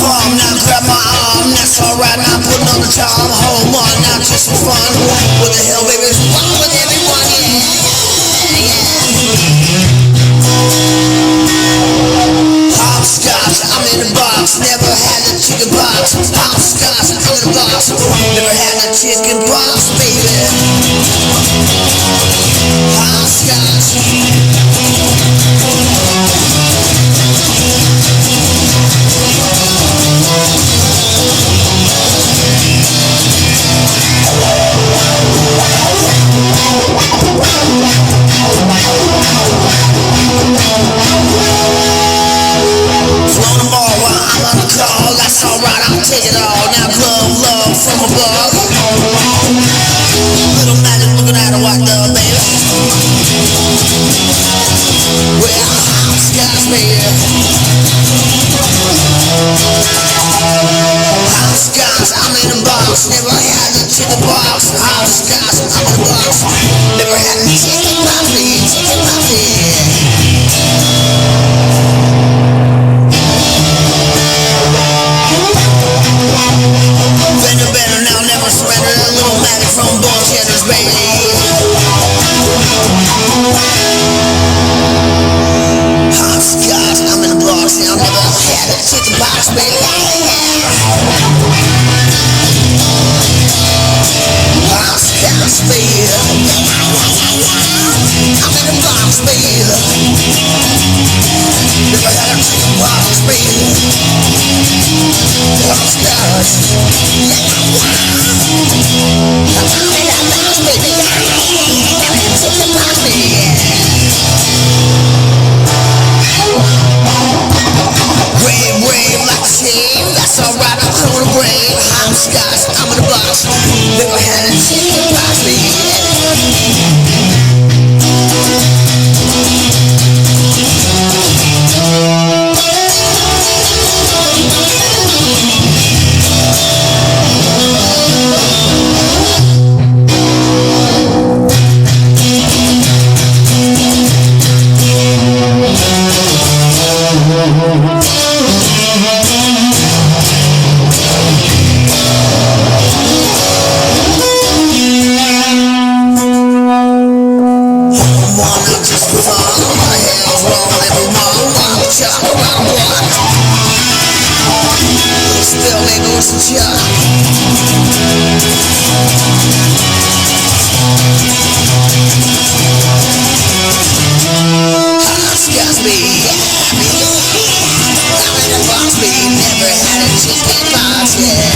farm, now grab my arm, that's alright, now put on the charm. Home on, now just for fun. What the hell, baby, is wrong with everyone, Hopscotch, I'm in the box, never had a chicken box. Hopscotch, I'm in the box, never had a chicken box, baby. Hopscotch. Throw the ball while I'm on the call, that's alright, I'll take it all. Now glove love from above. Little magic looking at a white dove, baby. Well, hopscotch, baby. Hopscotch, I'm in a box, never had a chicken box. Hopscotch, I'm in a box, never had a chicken puppy, chicken puppy. Bender, better now, never surrender. A little magic from bullshitters, baby. Hopscotch, I'm in a box, now never had a chicken box, baby. Hopscotch, baby. I'm in a box, baby. Never had a chicken box, baby. Hopscotch. I'm in a box, baby. Never had a chicken box, baby. Brave like a shame, that's alright, I'm throwing a brave. Hopscotch, I'm in a box, never had a chicken box, baby. Still ain't no sunshine. Hopscotch, baby. I'm in a box, baby. Never had a chicken box, yeah.